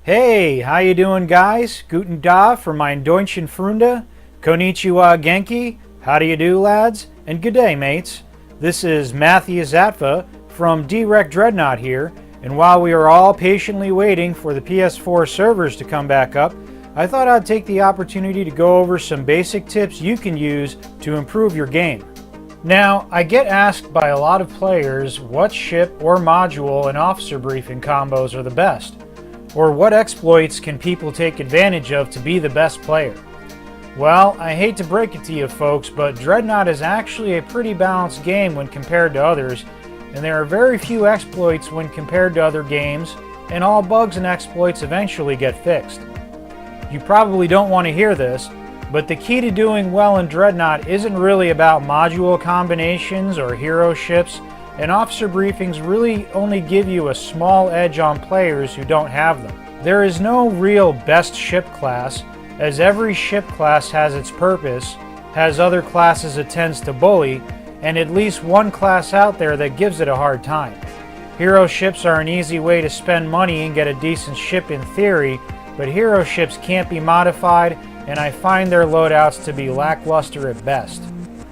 Hey, how you doing, guys? Guten Tag for mein Deutschen Freunde. Konnichiwa Genki. How do you do, lads? And good day, mates. This is Matthew Zatva from Dreadnought here, and while we are all patiently waiting for the PS4 servers to come back up, I thought I'd take the opportunity to go over some basic tips you can use to improve your game. Now, I get asked by a lot of players what ship or module and officer briefing combos are the best. Or what exploits can people take advantage of to be the best player? Well, I hate to break it to you folks, but Dreadnought is actually a pretty balanced game when compared to others, and there are very few exploits when compared to other games, and all bugs and exploits eventually get fixed. You probably don't want to hear this, but the key to doing well in Dreadnought isn't really about module combinations or hero ships, and officer briefings really only give you a small edge on players who don't have them. There is no real best ship class, as every ship class has its purpose, has other classes it tends to bully, and at least one class out there that gives it a hard time. Hero ships are an easy way to spend money and get a decent ship in theory, but hero ships can't be modified, and I find their loadouts to be lackluster at best.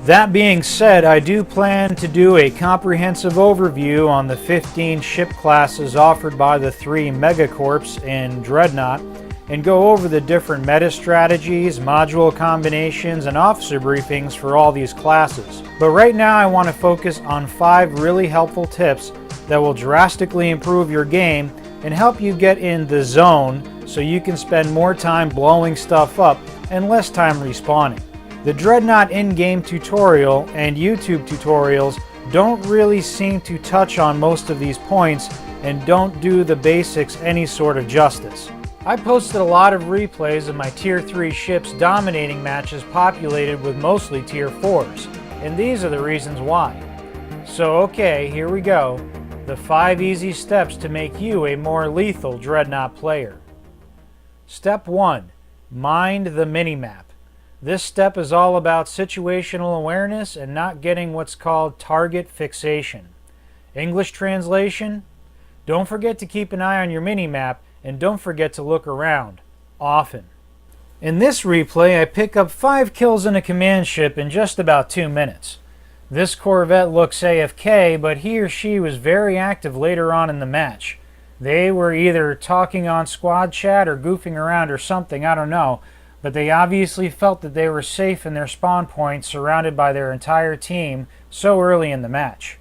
That being said, I do plan to do a comprehensive overview on the 15 ship classes offered by the 3 megacorps in Dreadnought and go over the different meta strategies, module combinations, and officer briefings for all these classes. But right now I want to focus on 5 really helpful tips that will drastically improve your game and help you get in the zone so you can spend more time blowing stuff up and less time respawning. The Dreadnought in-game tutorial and YouTube tutorials don't really seem to touch on most of these points and don't do the basics any sort of justice. I posted a lot of replays of my Tier 3 ships dominating matches populated with mostly Tier 4s, and these are the reasons why. So okay, here we go. The 5 easy steps to make you a more lethal Dreadnought player. Step 1. Mind the minimap. This step is all about situational awareness and not getting what's called target fixation. English translation? Don't forget to keep an eye on your minimap and don't forget to look around, often. In this replay, I pick up 5 kills in a command ship in just about 2 minutes. This corvette looks AFK, but he or she was very active later on in the match. They were either talking on squad chat or goofing around or something, I don't know. But they obviously felt that they were safe in their spawn point surrounded by their entire team so early in the match.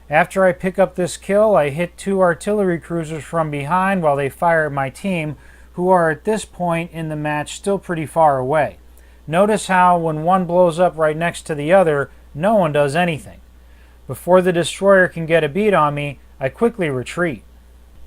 After I pick up this kill, I hit 2 artillery cruisers from behind while they fire at my team, who are at this point in the match still pretty far away. Notice how when one blows up right next to the other, no one does anything. Before the destroyer can get a beat on me, I quickly retreat.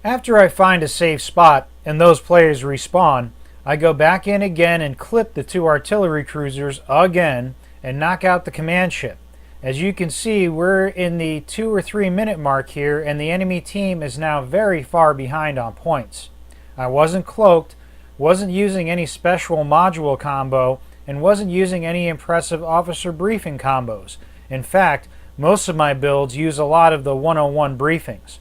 After I find a safe spot and those players respawn, I go back in again and clip the 2 artillery cruisers again and knock out the command ship. As you can see, we're in the 2 or 3 minute mark here and the enemy team is now very far behind on points. I wasn't cloaked, wasn't using any special module combo, and wasn't using any impressive officer briefing combos. In fact, most of my builds use a lot of the 101 briefings.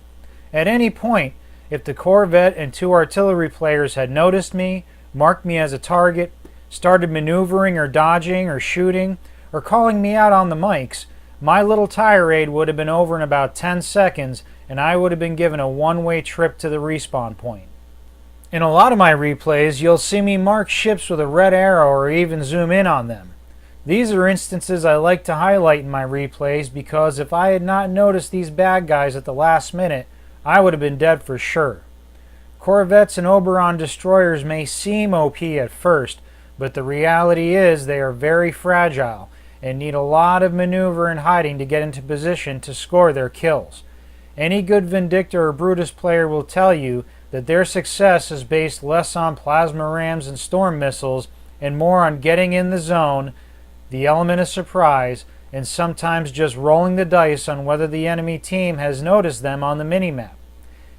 At any point, if the corvette and 2 artillery players had noticed me, marked me as a target, started maneuvering or dodging or shooting, or calling me out on the mics, my little tirade would have been over in about 10 seconds and I would have been given a one-way trip to the respawn point. In a lot of my replays, you'll see me mark ships with a red arrow or even zoom in on them. These are instances I like to highlight in my replays because if I had not noticed these bad guys at the last minute, I would have been dead for sure. Corvettes and Oberon destroyers may seem OP at first, but the reality is they are very fragile and need a lot of maneuver and hiding to get into position to score their kills. Any good Vindictor or Brutus player will tell you that their success is based less on plasma rams and storm missiles and more on getting in the zone, the element of surprise, and sometimes just rolling the dice on whether the enemy team has noticed them on the minimap.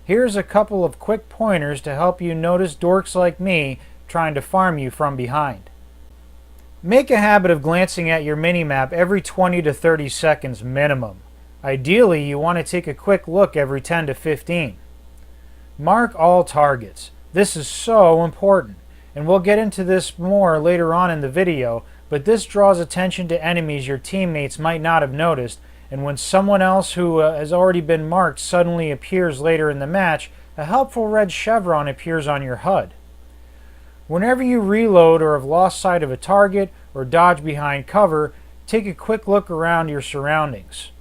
Here's a couple of quick pointers to help you notice dorks like me trying to farm you from behind. Make a habit of glancing at your minimap every 20 to 30 seconds minimum. Ideally, you want to take a quick look every 10 to 15. Mark all targets. This is so important, and we'll get into this more later on in the video, but this draws attention to enemies your teammates might not have noticed, and when someone else who has already been marked suddenly appears later in the match, a helpful red chevron appears on your HUD. Whenever you reload or have lost sight of a target or dodge behind cover, take a quick look around your surroundings.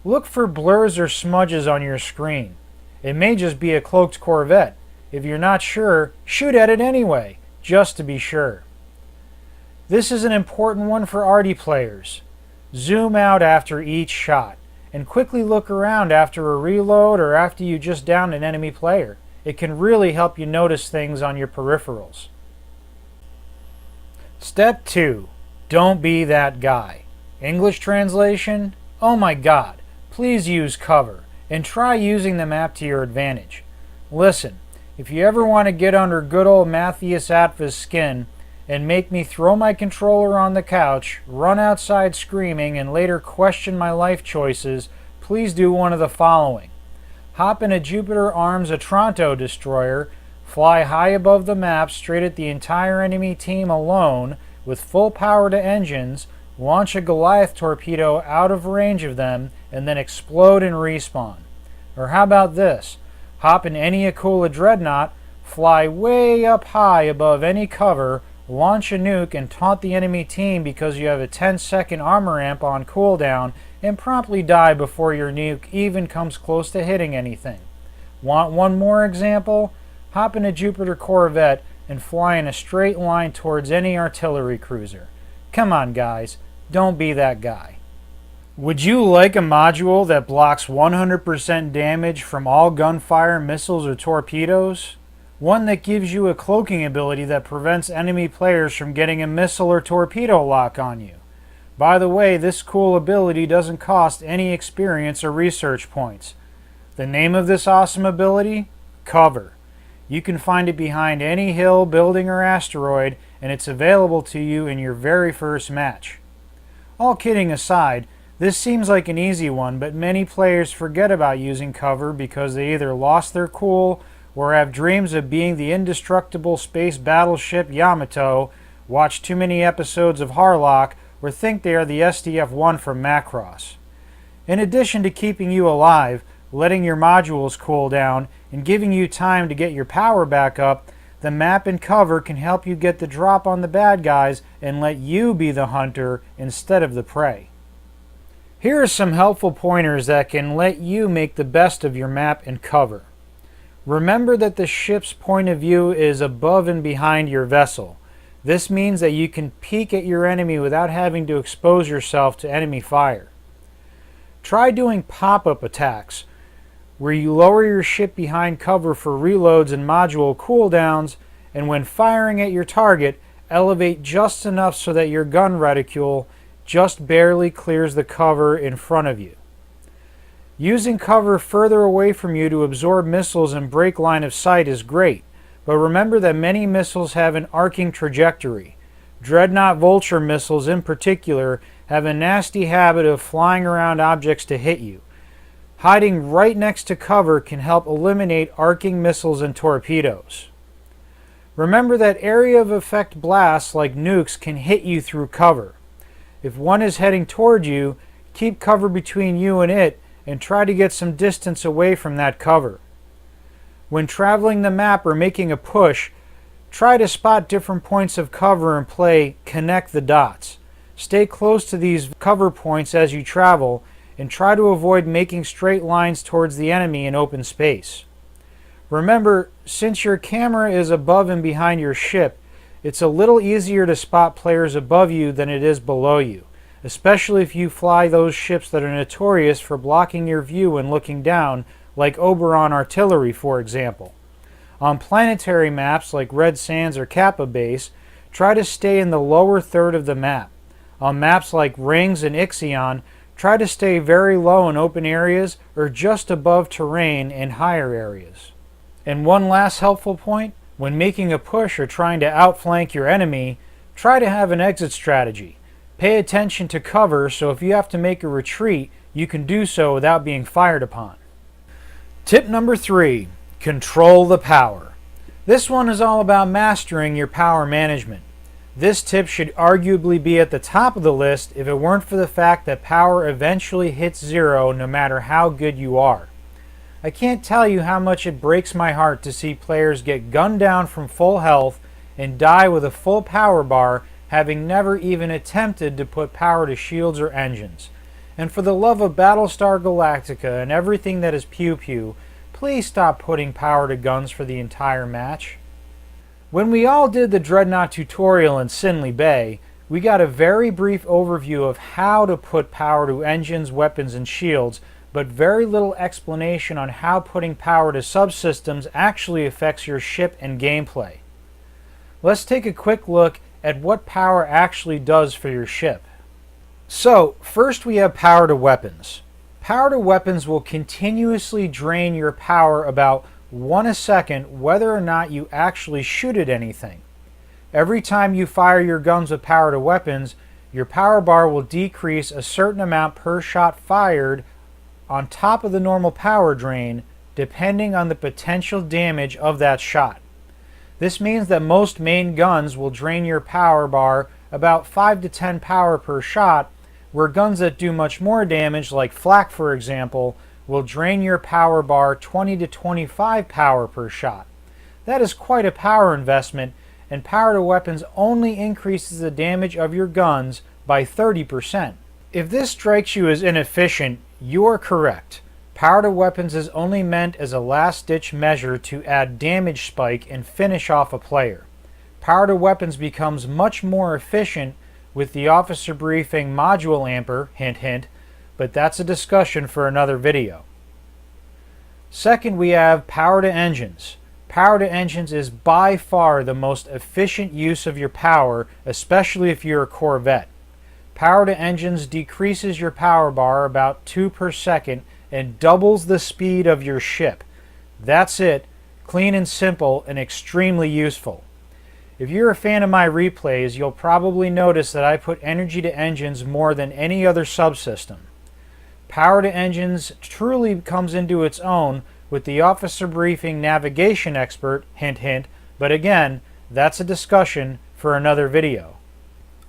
Look for blurs or smudges on your screen. It may just be a cloaked Corvette. If you're not sure, shoot at it anyway, just to be sure. This is an important one for arty players. Zoom out after each shot, and quickly look around after a reload or after you just downed an enemy player. It can really help you notice things on your peripherals. Step 2. Don't be that guy. English translation: oh my god, please use cover, and try using the map to your advantage. Listen, if you ever want to get under good old Matthias Atva's skin and make me throw my controller on the couch, run outside screaming, and later question my life choices, please do one of the following. Hop in a Jupiter Arms Otranto destroyer, fly high above the map straight at the entire enemy team alone with full power to engines, launch a Goliath torpedo out of range of them, and then explode and respawn. Or how about this? Hop in any Akula Dreadnought, fly way up high above any cover, launch a nuke and taunt the enemy team because you have a 10-second armor amp on cooldown, and promptly die before your nuke even comes close to hitting anything. Want one more example? Hop in a Jupiter Corvette and fly in a straight line towards any artillery cruiser. Come on guys, don't be that guy. Would you like a module that blocks 100% damage from all gunfire, missiles, or torpedoes? One that gives you a cloaking ability that prevents enemy players from getting a missile or torpedo lock on you. By the way, this cool ability doesn't cost any experience or research points. The name of this awesome ability? Cover. You can find it behind any hill, building, or asteroid, and it's available to you in your very first match. All kidding aside, this seems like an easy one, but many players forget about using cover because they either lost their cool or have dreams of being the indestructible space battleship Yamato, watch too many episodes of Harlock, or think they are the SDF-1 from Macross. In addition to keeping you alive, letting your modules cool down, and giving you time to get your power back up, the map and cover can help you get the drop on the bad guys and let you be the hunter instead of the prey. Here are some helpful pointers that can let you make the best of your map and cover. Remember that the ship's point of view is above and behind your vessel. This means that you can peek at your enemy without having to expose yourself to enemy fire. Try doing pop-up attacks, where you lower your ship behind cover for reloads and module cooldowns, and when firing at your target, elevate just enough so that your gun reticule just barely clears the cover in front of you. Using cover further away from you to absorb missiles and break line of sight is great, but remember that many missiles have an arcing trajectory. Dreadnought Vulture missiles in particular have a nasty habit of flying around objects to hit you. Hiding right next to cover can help eliminate arcing missiles and torpedoes. Remember that area of effect blasts like nukes can hit you through cover. If one is heading toward you, keep cover between you and it and try to get some distance away from that cover. When traveling the map or making a push, try to spot different points of cover and play connect the dots. Stay close to these cover points as you travel and try to avoid making straight lines towards the enemy in open space. Remember, since your camera is above and behind your ship, it's a little easier to spot players above you than it is below you, especially if you fly those ships that are notorious for blocking your view when looking down, like Oberon artillery, for example. On planetary maps like Red Sands or Kappa Base, try to stay in the lower third of the map. On maps like Rings and Ixion, try to stay very low in open areas or just above terrain in higher areas. And one last helpful point, when making a push or trying to outflank your enemy, try to have an exit strategy. Pay attention to cover so if you have to make a retreat, you can do so without being fired upon. Tip number 3, control the power. This one is all about mastering your power management. This tip should arguably be at the top of the list if it weren't for the fact that power eventually hits zero no matter how good you are. I can't tell you how much it breaks my heart to see players get gunned down from full health and die with a full power bar, having never even attempted to put power to shields or engines. And for the love of Battlestar Galactica and everything that is pew-pew, please stop putting power to guns for the entire match. When we all did the Dreadnought tutorial in Sinley Bay, we got a very brief overview of how to put power to engines, weapons, and shields, but very little explanation on how putting power to subsystems actually affects your ship and gameplay. Let's take a quick look at what power actually does for your ship. So, first we have power to weapons. Power to weapons will continuously drain your power about 1 a second whether or not you actually shoot at anything. Every time you fire your guns with power to weapons, your power bar will decrease a certain amount per shot fired on top of the normal power drain, depending on the potential damage of that shot. This means that most main guns will drain your power bar about 5 to 10 power per shot, where guns that do much more damage, like flak for example, will drain your power bar 20 to 25 power per shot. That is quite a power investment, and power to weapons only increases the damage of your guns by 30%. If this strikes you as inefficient, you are correct. Power to weapons is only meant as a last-ditch measure to add damage spike and finish off a player. Power to weapons becomes much more efficient with the officer briefing module amper, hint hint, but that's a discussion for another video. Second, we have power to engines. Power to engines is by far the most efficient use of your power, especially if you're a Corvette. Power to engines decreases your power bar about 2 per second and doubles the speed of your ship. That's it, clean and simple and extremely useful. If you're a fan of my replays, you'll probably notice that I put energy to engines more than any other subsystem. Power to engines truly comes into its own with the officer briefing navigation expert, hint hint, but again, that's a discussion for another video.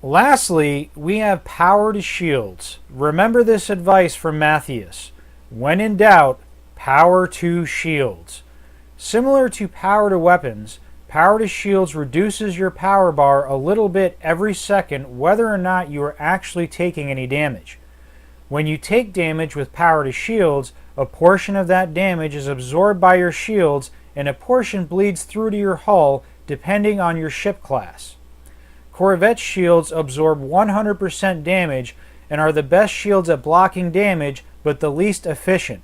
Lastly, we have power to shields. Remember this advice from Matthias. When in doubt, power to shields. Similar to power to weapons, power to shields reduces your power bar a little bit every second whether or not you are actually taking any damage. When you take damage with power to shields, a portion of that damage is absorbed by your shields and a portion bleeds through to your hull depending on your ship class. Corvette shields absorb 100% damage and are the best shields at blocking damage but the least efficient.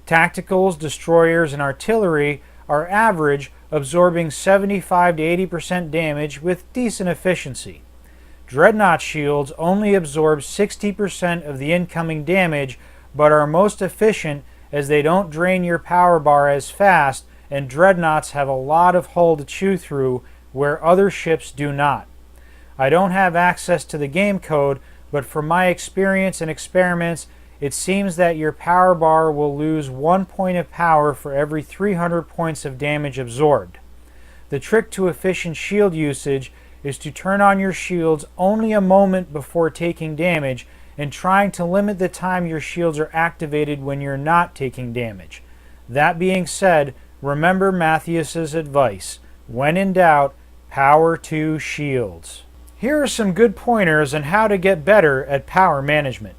Tacticals, destroyers, and artillery are average, absorbing 75 to 80% damage with decent efficiency. Dreadnought shields only absorb 60% of the incoming damage, but are most efficient as they don't drain your power bar as fast, and Dreadnoughts have a lot of hull to chew through where other ships do not. I don't have access to the game code, but from my experience and experiments, it seems that your power bar will lose 1 point of power for every 300 points of damage absorbed. The trick to efficient shield usage is to turn on your shields only a moment before taking damage and trying to limit the time your shields are activated when you're not taking damage. That being said, remember Matthias's advice. When in doubt, power to shields. Here are some good pointers on how to get better at power management.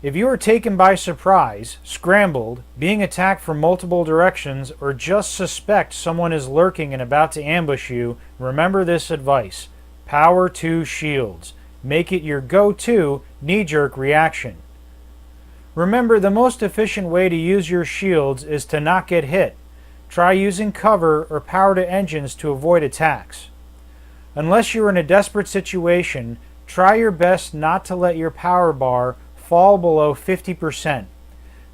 If you are taken by surprise, scrambled, being attacked from multiple directions, or just suspect someone is lurking and about to ambush you, remember this advice. Power to shields. Make it your go-to knee-jerk reaction. Remember, the most efficient way to use your shields is to not get hit. Try using cover or power to engines to avoid attacks. Unless you're in a desperate situation, try your best not to let your power bar fall below 50%.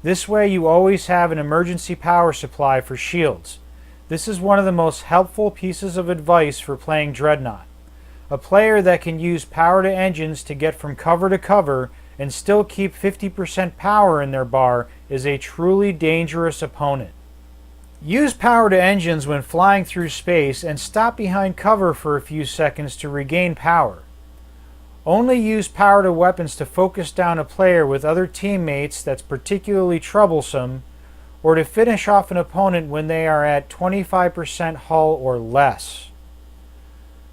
This way you always have an emergency power supply for shields. This is one of the most helpful pieces of advice for playing Dreadnought. A player that can use power to engines to get from cover to cover and still keep 50% power in their bar is a truly dangerous opponent. Use power to engines when flying through space and stop behind cover for a few seconds to regain power. Only use power to weapons to focus down a player with other teammates that's particularly troublesome, or to finish off an opponent when they are at 25% hull or less.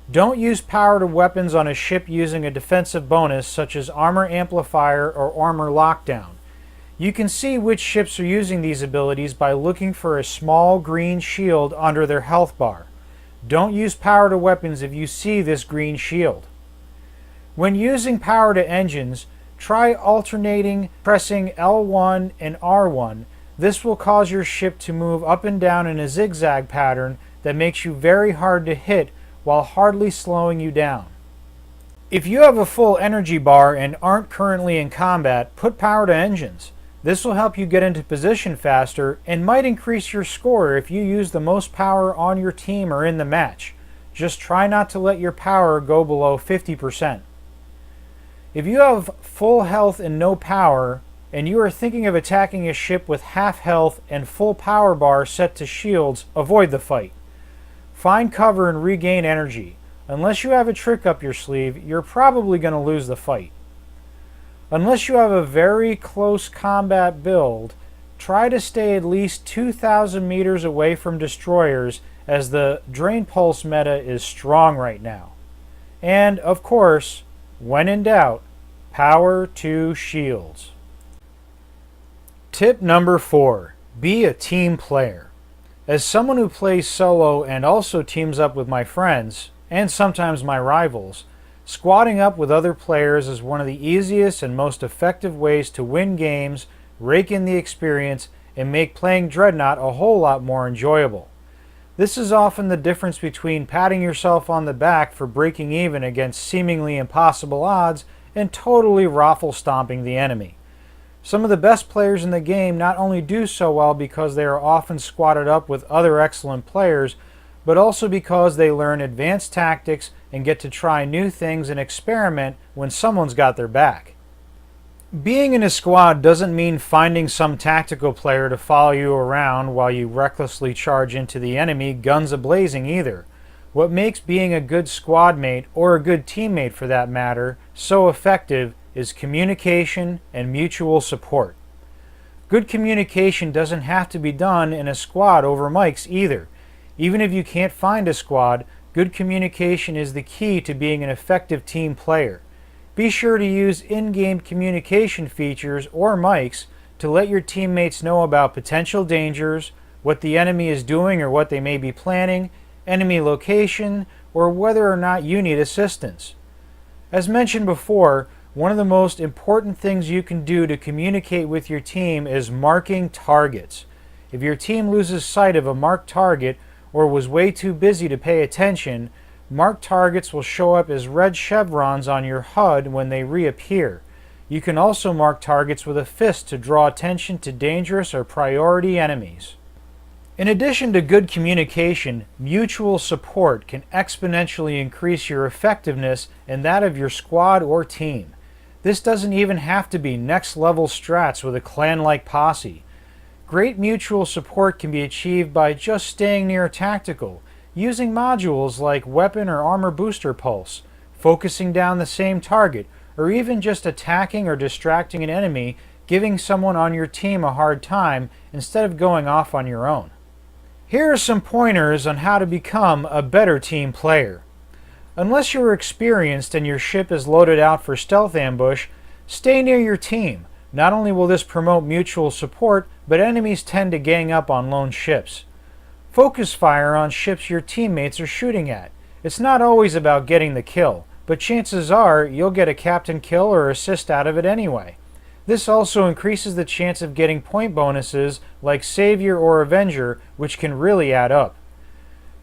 Don't use power to weapons on a ship using a defensive bonus such as armor amplifier or armor lockdown. You can see which ships are using these abilities by looking for a small green shield under their health bar. Don't use power to weapons if you see this green shield. When using power to engines, try alternating pressing L1 and R1. This will cause your ship to move up and down in a zigzag pattern that makes you very hard to hit while hardly slowing you down. If you have a full energy bar and aren't currently in combat, put power to engines. This will help you get into position faster and might increase your score if you use the most power on your team or in the match. Just try not to let your power go below 50%. If you have full health and no power, and you are thinking of attacking a ship with half health and full power bar set to shields, avoid the fight. Find cover and regain energy. Unless you have a trick up your sleeve, you're probably going to lose the fight. Unless you have a very close combat build, try to stay at least 2,000 meters away from destroyers, as the Drain Pulse meta is strong right now. And, of course, when in doubt, power to shields. Tip number 4. Be a team player. As someone who plays solo and also teams up with my friends, and sometimes my rivals, squadding up with other players is one of the easiest and most effective ways to win games, rake in the experience, and make playing Dreadnought a whole lot more enjoyable. This is often the difference between patting yourself on the back for breaking even against seemingly impossible odds and totally raffle stomping the enemy. Some of the best players in the game not only do so well because they are often squatted up with other excellent players, but also because they learn advanced tactics and get to try new things and experiment when someone's got their back. Being in a squad doesn't mean finding some tactical player to follow you around while you recklessly charge into the enemy guns a-blazing either. What makes being a good squad mate, or a good teammate for that matter, so effective is communication and mutual support. Good communication doesn't have to be done in a squad over mics either. Even if you can't find a squad, good communication is the key to being an effective team player. Be sure to use in-game communication features or mics to let your teammates know about potential dangers, what the enemy is doing or what they may be planning, enemy location, or whether or not you need assistance. As mentioned before, one of the most important things you can do to communicate with your team is marking targets. If your team loses sight of a marked target or was way too busy to pay attention, marked targets will show up as red chevrons on your HUD when they reappear. You can also mark targets with a fist to draw attention to dangerous or priority enemies. In addition to good communication, mutual support can exponentially increase your effectiveness and that of your squad or team. This doesn't even have to be next-level strats with a clan-like posse. Great mutual support can be achieved by just staying near a tactical, using modules like Weapon or Armor Booster Pulse, focusing down the same target, or even just attacking or distracting an enemy, giving someone on your team a hard time instead of going off on your own. Here are some pointers on how to become a better team player. Unless you're experienced and your ship is loaded out for stealth ambush, stay near your team. Not only will this promote mutual support, but enemies tend to gang up on lone ships. Focus fire on ships your teammates are shooting at. It's not always about getting the kill, but chances are you'll get a captain kill or assist out of it anyway. This also increases the chance of getting point bonuses like Savior or Avenger, which can really add up.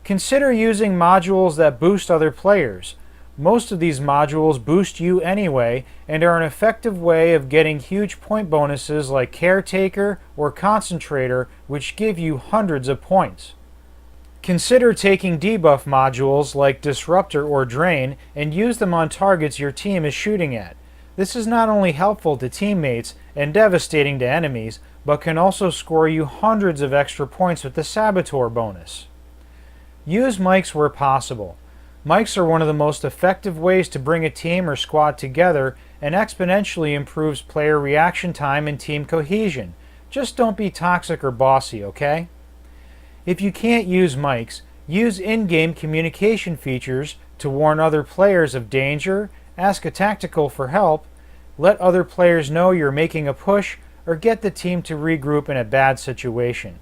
Consider using modules that boost other players. Most of these modules boost you anyway and are an effective way of getting huge point bonuses like Caretaker or Concentrator, which give you hundreds of points. Consider taking debuff modules like Disruptor or Drain and use them on targets your team is shooting at. This is not only helpful to teammates and devastating to enemies, but can also score you hundreds of extra points with the Saboteur bonus. Use mics where possible. Mics are one of the most effective ways to bring a team or squad together and exponentially improves player reaction time and team cohesion. Just don't be toxic or bossy, okay? If you can't use mics, use in-game communication features to warn other players of danger, ask a tactical for help, let other players know you're making a push, or get the team to regroup in a bad situation.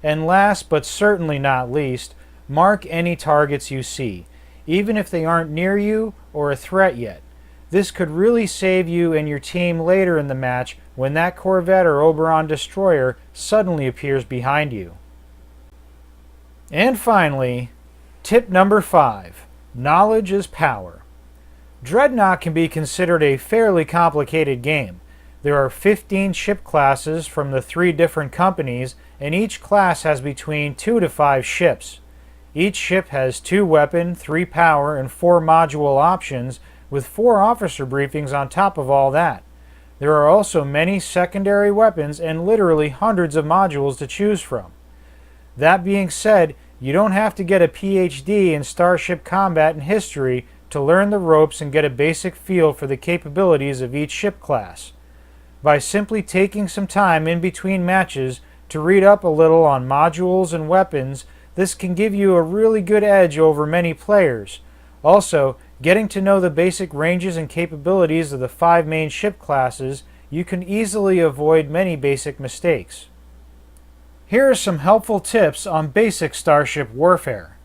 And last but certainly not least, mark any targets you see, even if they aren't near you or a threat yet. This could really save you and your team later in the match when that Corvette or Oberon destroyer suddenly appears behind you. And finally, tip number 5, knowledge is power. Dreadnought can be considered a fairly complicated game. There are 15 ship classes from the 3 different companies, and each class has between 2 to 5 ships. Each ship has 2 weapon, 3 power, and 4 module options, with 4 officer briefings on top of all that. There are also many secondary weapons and literally hundreds of modules to choose from. That being said, you don't have to get a PhD in starship combat and history to learn the ropes and get a basic feel for the capabilities of each ship class. By simply taking some time in between matches to read up a little on modules and weapons, this can give you a really good edge over many players. Also, getting to know the basic ranges and capabilities of the 5 main ship classes, you can easily avoid many basic mistakes. Here are some helpful tips on basic starship warfare.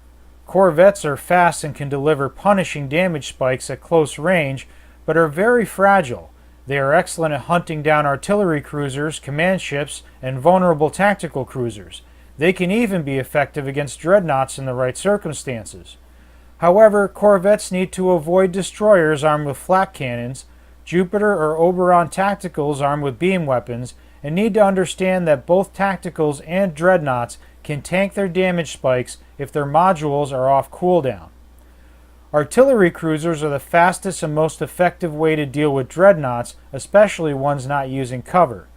Corvettes are fast and can deliver punishing damage spikes at close range, but are very fragile. They are excellent at hunting down artillery cruisers, command ships, and vulnerable tactical cruisers. They can even be effective against dreadnoughts in the right circumstances. However, corvettes need to avoid destroyers armed with flak cannons, Jupiter or Oberon tacticals armed with beam weapons, and need to understand that both tacticals and dreadnoughts can tank their damage spikes if their modules are off cooldown. Artillery cruisers are the fastest and most effective way to deal with dreadnoughts, especially ones not using cover.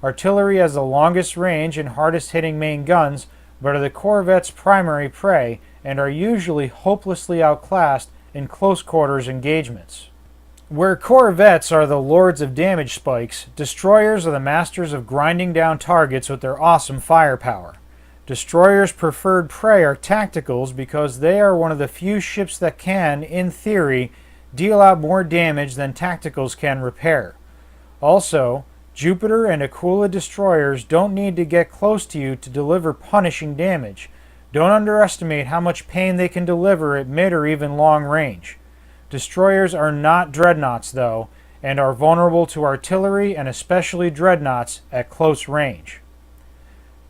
Artillery has the longest range and hardest hitting main guns, but are the corvette's primary prey and are usually hopelessly outclassed in close quarters engagements. Where corvettes are the lords of damage spikes, destroyers are the masters of grinding down targets with their awesome firepower. Destroyers' preferred prey are tacticals because they are one of the few ships that can, in theory, deal out more damage than tacticals can repair. Also, Jupiter and Aquila destroyers don't need to get close to you to deliver punishing damage. Don't underestimate how much pain they can deliver at mid or even long range. Destroyers are not dreadnoughts, though, and are vulnerable to artillery and especially dreadnoughts at close range.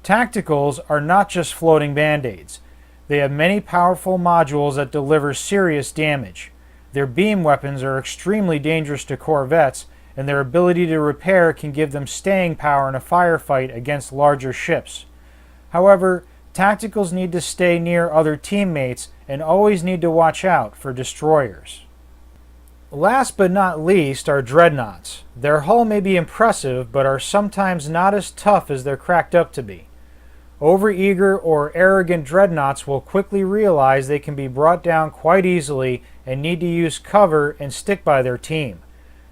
Tacticals are not just floating band-aids. They have many powerful modules that deliver serious damage. Their beam weapons are extremely dangerous to corvettes, and their ability to repair can give them staying power in a firefight against larger ships. However, tacticals need to stay near other teammates and always need to watch out for destroyers. Last but not least are dreadnoughts. Their hull may be impressive, but are sometimes not as tough as they're cracked up to be. Overeager or arrogant dreadnoughts will quickly realize they can be brought down quite easily and need to use cover and stick by their team.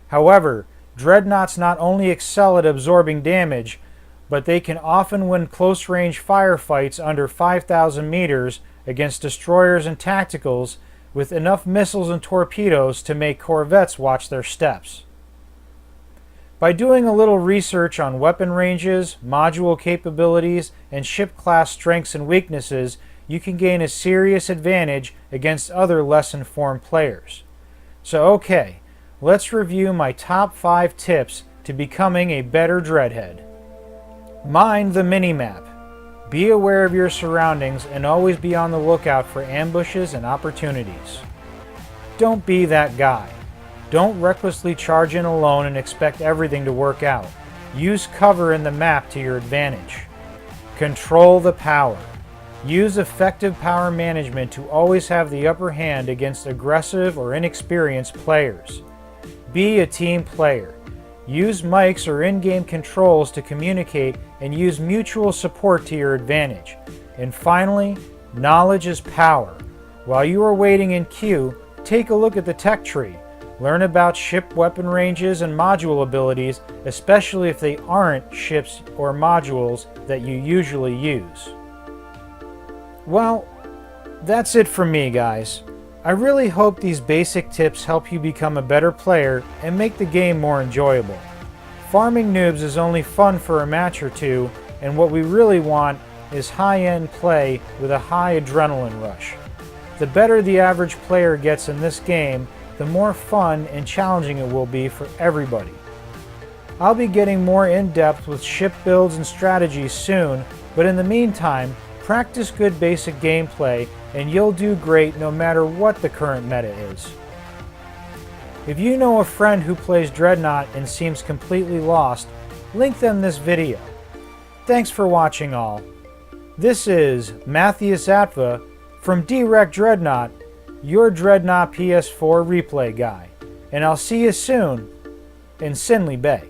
However, dreadnoughts not only excel at absorbing damage, but they can often win close-range firefights under 5,000 meters against destroyers and tacticals with enough missiles and torpedoes to make corvettes watch their steps. By doing a little research on weapon ranges, module capabilities, and ship class strengths and weaknesses, you can gain a serious advantage against other less informed players. So okay, let's review my top 5 tips to becoming a better dreadhead. Mind the minimap. Be aware of your surroundings and always be on the lookout for ambushes and opportunities. Don't be that guy. Don't recklessly charge in alone and expect everything to work out. Use cover in the map to your advantage. Control the power. Use effective power management to always have the upper hand against aggressive or inexperienced players. Be a team player. Use mics or in-game controls to communicate and use mutual support to your advantage. And finally, knowledge is power. While you are waiting in queue, take a look at the tech tree. Learn about ship weapon ranges and module abilities, especially if they aren't ships or modules that you usually use. Well, that's it from me, guys. I really hope these basic tips help you become a better player and make the game more enjoyable. Farming noobs is only fun for a match or two, and what we really want is high-end play with a high adrenaline rush. The better the average player gets in this game, the more fun and challenging it will be for everybody. I'll be getting more in-depth with ship builds and strategies soon, but in the meantime, practice good basic gameplay and you'll do great no matter what the current meta is. If you know a friend who plays Dreadnought and seems completely lost, link them this video. Thanks for watching all. This is Matthias Atva from Direct Dreadnought, your Dreadnought PS4 replay guy, and I'll see you soon in Sinley Bay.